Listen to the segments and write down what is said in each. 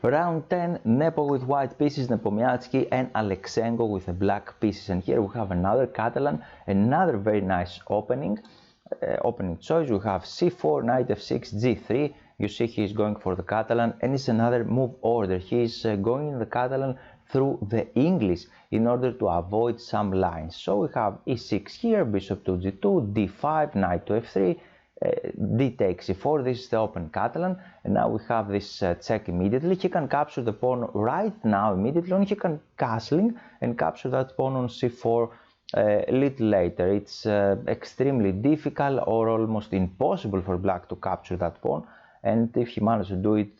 Round 10, Nepo with white pieces, Nepomniachtchi and Alekseenko with the black pieces. And here we have another Catalan, another very nice opening choice. We have c4, knight f6, g3. You see he is going for the Catalan, and it's another move order. He is going in the Catalan through the English in order to avoid some lines. So we have e6 here, bishop to g2, d5, knight to f3, d takes e4. This is the open Catalan, and now we have this check immediately. He can capture the pawn right now immediately, and he can castling and capture that pawn on c4 a little later. It's extremely difficult or almost impossible for black to capture that pawn, and if he manages to do it,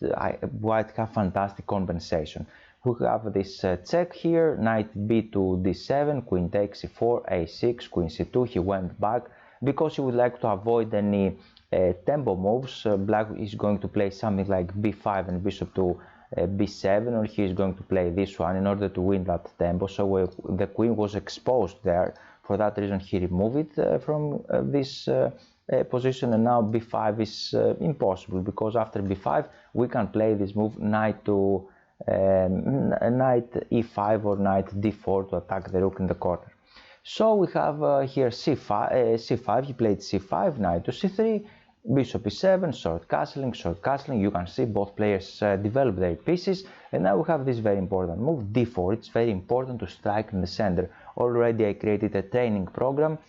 white have fantastic compensation. We have this check here, knight b to d7, queen takes e4, a6, queen c2. He went back because he would like to avoid any tempo moves. Black is going to play something like b5 and bishop to b7, or he is going to play this one in order to win that tempo. So the queen was exposed there. For that reason he removed it from this position, and now b5 is impossible, because after b5 we can play this move knight to knight e5 or knight d4 to attack the rook in the corner. So we have here c5, he played c5, knight to c3, bishop e7, short castling. You can see both players develop their pieces, and now we have this very important move, d4. It's very important to strike in the center. Already I created a training program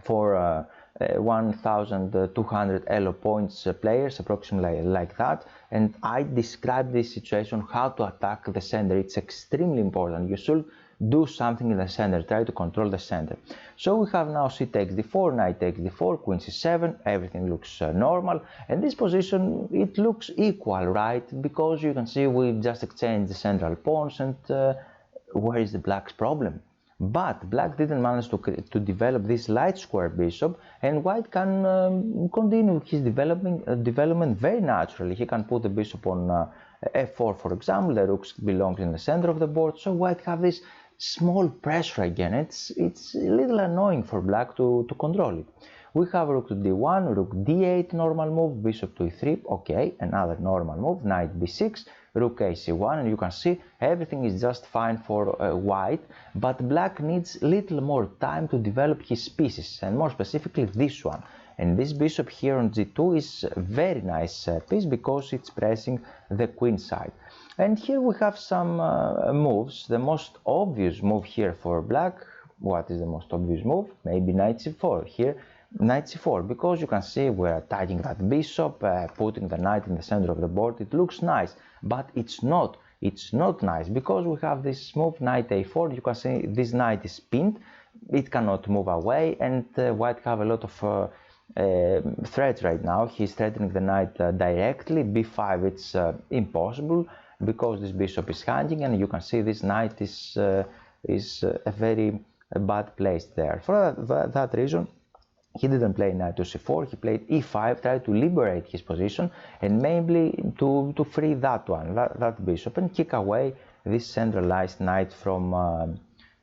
for 1200 elo points players, approximately like that, and I described this situation, how to attack the center. It's extremely important. You should do something in the center, try to control the center. So we have now c takes d4, knight takes d4, queen c7. Everything looks normal, and this position, it looks equal, right? Because you can see we just exchanged the central pawns, and where is the black's problem? But black didn't manage to develop this light square bishop, and white can continue his development very naturally. He can put the bishop on f4, for example. The rook belongs in the center of the board, so white have this small pressure again. It's a little annoying for black to control it. We have rook to d1, rook d8, normal move, bishop to e3, okay, another normal move, knight b6, rook ac1, and you can see everything is just fine for white, but black needs little more time to develop his pieces, and more specifically this one. And this bishop here on g2 is a very nice piece, because it's pressing the queen side. And here we have some moves. The most obvious move here for black, what is the most obvious move? Maybe knight c4. Here knight c4, because you can see we're attacking that bishop, putting the knight in the center of the board. It looks nice, but it's not nice, because we have this move knight a4. You can see this knight is pinned, it cannot move away, and white have a lot of threats right now. He's threatening the knight directly. b5, it's impossible, because this bishop is hanging, and you can see this knight is a very bad place there. For that reason he didn't play knight to c4, he played e5, tried to liberate his position, and maybe to free that one, that bishop, and kick away this centralized knight from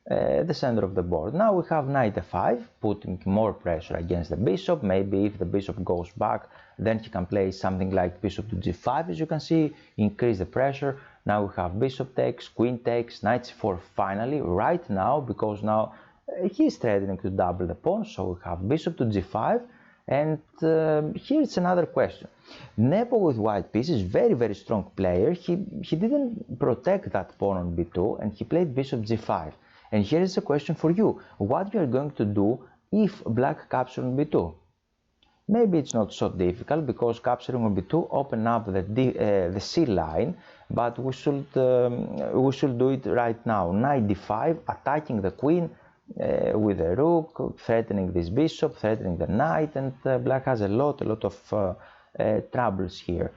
the center of the board. Now we have knight f5, putting more pressure against the bishop. Maybe if the bishop goes back, then he can play something like bishop to g5, as you can see, increase the pressure. Now we have bishop takes, queen takes, knight c4 finally, right now, because now he is threatening to double the pawn. So we have bishop to g5, and here it's another question. Nepo with white pieces, very strong player. He didn't protect that pawn on b2, and he played bishop g5. And here is a question for you: what you are going to do if black captures on b2? Maybe it's not so difficult, because capturing on b2 open up the c line, but we should do it right now. Knight d5, attacking the queen with the rook, threatening this bishop, threatening the knight, and black has a lot of troubles here.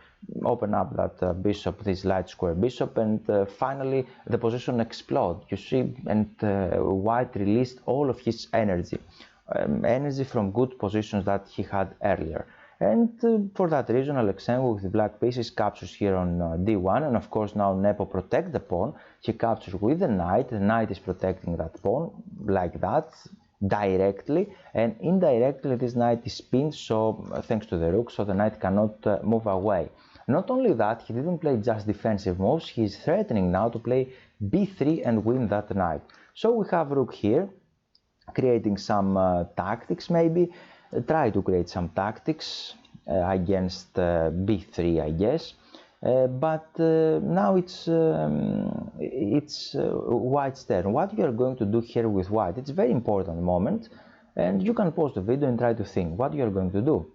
Open up that bishop, this light square bishop, and finally the position explodes, you see, and white released all of his energy from good positions that he had earlier. And for that reason, Alekseenko with the black pieces captures here on d1, and of course now Nepo protects the pawn. He captures with the knight is protecting that pawn like that, directly, and indirectly this knight is pinned, so thanks to the rook, so the knight cannot move away. Not only that, he didn't play just defensive moves, he is threatening now to play b3 and win that knight. So we have rook here, creating some tactics maybe, try to create some tactics against b3, I guess. But now it's white's turn. What you are going to do here with white, it's a very important moment, and you can pause the video and try to think what you are going to do.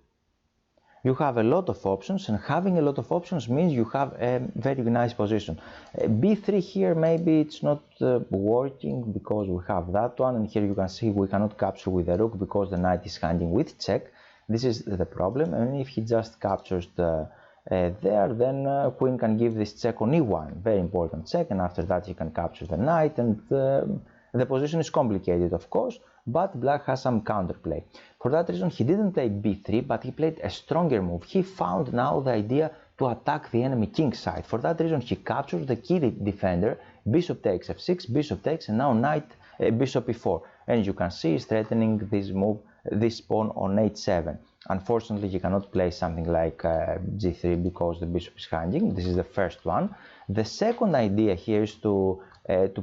You have a lot of options, and having a lot of options means you have a very nice position. b3 here, maybe it's not working because we have that one, and here you can see we cannot capture with the rook because the knight is hanging with check. This is the problem, and if he just captures there, then queen can give this check on e1, very important check, and after that he can capture the knight, and the position is complicated, of course, but black has some counterplay. For that reason, he didn't play b3, but he played a stronger move. He found now the idea to attack the enemy king side. For that reason, he captures the key defender, bishop takes f6, bishop takes, and now knight, bishop e4. And you can see he's threatening this move, this pawn on h7. Unfortunately, he cannot play something like g3 because the bishop is hanging. This is the first one. The second idea here is to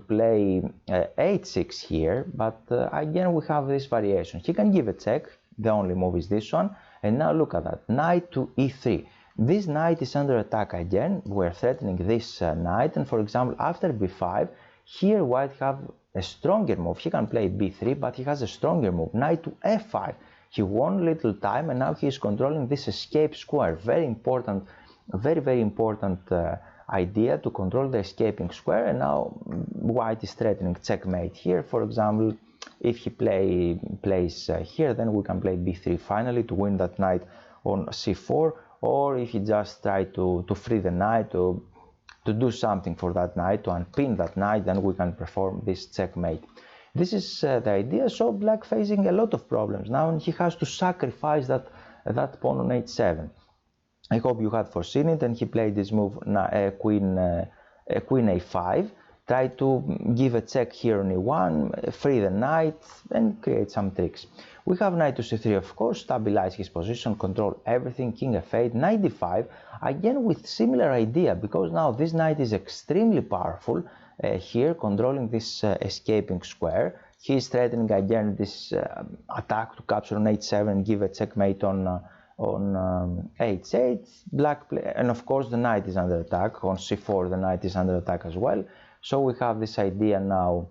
play h6 here, but again we have this variation. He can give a check, the only move is this one, and now look at that, knight to e3. This knight is under attack again, we're threatening this knight, and for example after b5, here white have a stronger move. He can play b3, but he has a stronger move, knight to f5. He won little time, and now he is controlling this escape square. Very important, very important idea to control the escaping square, and now white is threatening checkmate here. For example, if he plays here, then we can play b3 finally to win that knight on c4, or if he just try to free the knight, to do something for that knight, to unpin that knight, then we can perform this checkmate. This is the idea. So black facing a lot of problems now, and he has to sacrifice that pawn on h7. I hope you had foreseen it, and he played this move, queen a5, try to give a check here on e1, free the knight, and create some tricks. We have knight to c3, of course, stabilize his position, control everything, king f8, knight d5, again with similar idea, because now this knight is extremely powerful here, controlling this escaping square. He is threatening again this attack to capture on h7 and give a checkmate on h8, black play, and of course the knight is under attack. On c4 the knight is under attack as well. So we have this idea now,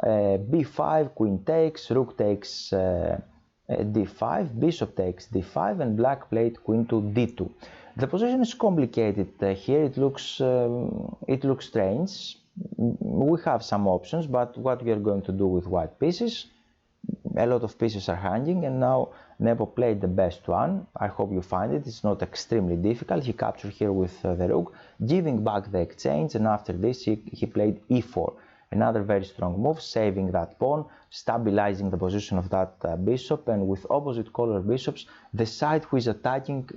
b5, queen takes, rook takes d5, bishop takes d5, and black played queen to d2. The position is complicated here. It looks strange. We have some options, but what we are going to do with white pieces, a lot of pieces are hanging, and now Nepo played the best one. I hope you find it. It's not extremely difficult. He captured here with the rook, giving back the exchange, and after this he played e4. Another very strong move, saving that pawn, stabilizing the position of that bishop, and with opposite color bishops, the side who is attacking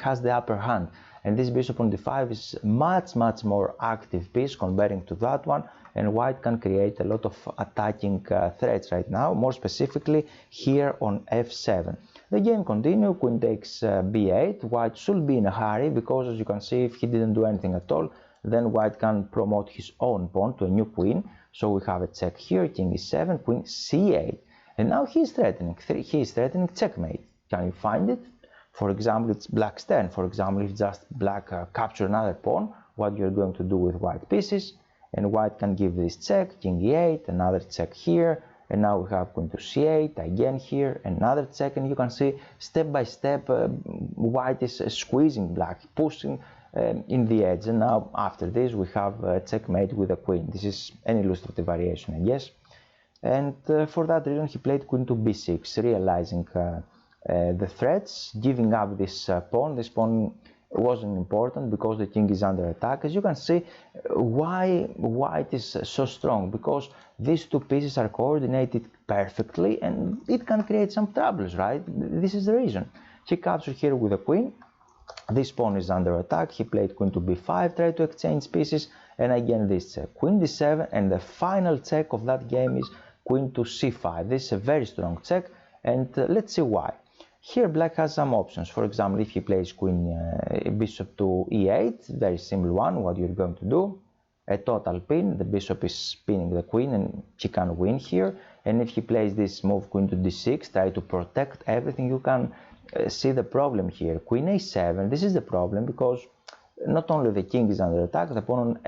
has the upper hand. And this bishop on d5 is much more active piece comparing to that one, and white can create a lot of attacking threats right now, more specifically here on f7. The game continues, queen takes b8, white should be in a hurry, because as you can see, if he didn't do anything at all, then white can promote his own pawn to a new queen. So we have a check here, king e7, queen c8, and now he is threatening checkmate. Can you find it? For example, it's black's turn. For example, if just black capture another pawn, what you're going to do with white pieces, and white can give this check, king e8, another check here, and now we have queen to c8, again here, another check, and you can see step by step white is squeezing black, pushing in the edge, and now after this we have a checkmate with a queen. This is an illustrative variation, I guess, and for that reason he played queen to b6, realizing the threats, giving up this pawn. This pawn wasn't important because the king is under attack. As you can see, why white is so strong, because these two pieces are coordinated perfectly, and it can create some troubles, right? This is the reason. He captured here with a queen. This pawn is under attack. He played queen to b5, tried to exchange pieces, and again this check, queen d7, and the final check of that game is queen to c5. This is a very strong check, and let's see why. Here black has some options. For example, if he plays bishop to e8, very simple one, what you're going to do, a total pin, the bishop is pinning the queen and he can win here. And if he plays this move queen to d6, try to protect everything, you can see the problem here. Queen a7, this is the problem because not only the king is under attack, the pawn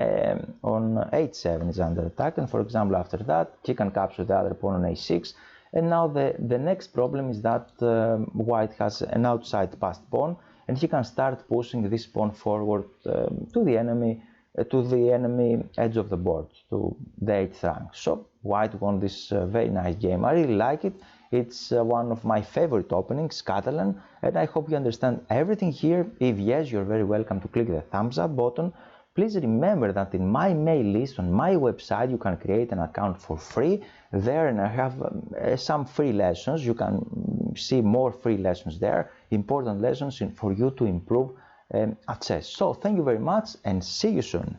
on h7 is under attack, and for example after that he can capture the other pawn on a6. And now the next problem is that white has an outside passed pawn, and he can start pushing this pawn forward to the enemy edge of the board, to the 8th rank. So white won this very nice game. I really like it. It's one of my favorite openings, Catalan, and I hope you understand everything here. If yes, you're very welcome to click the thumbs up button. Please remember that in my mail list on my website you can create an account for free there, and I have some free lessons. You can see more free lessons there, important lessons for you to improve at chess. So thank you very much and see you soon.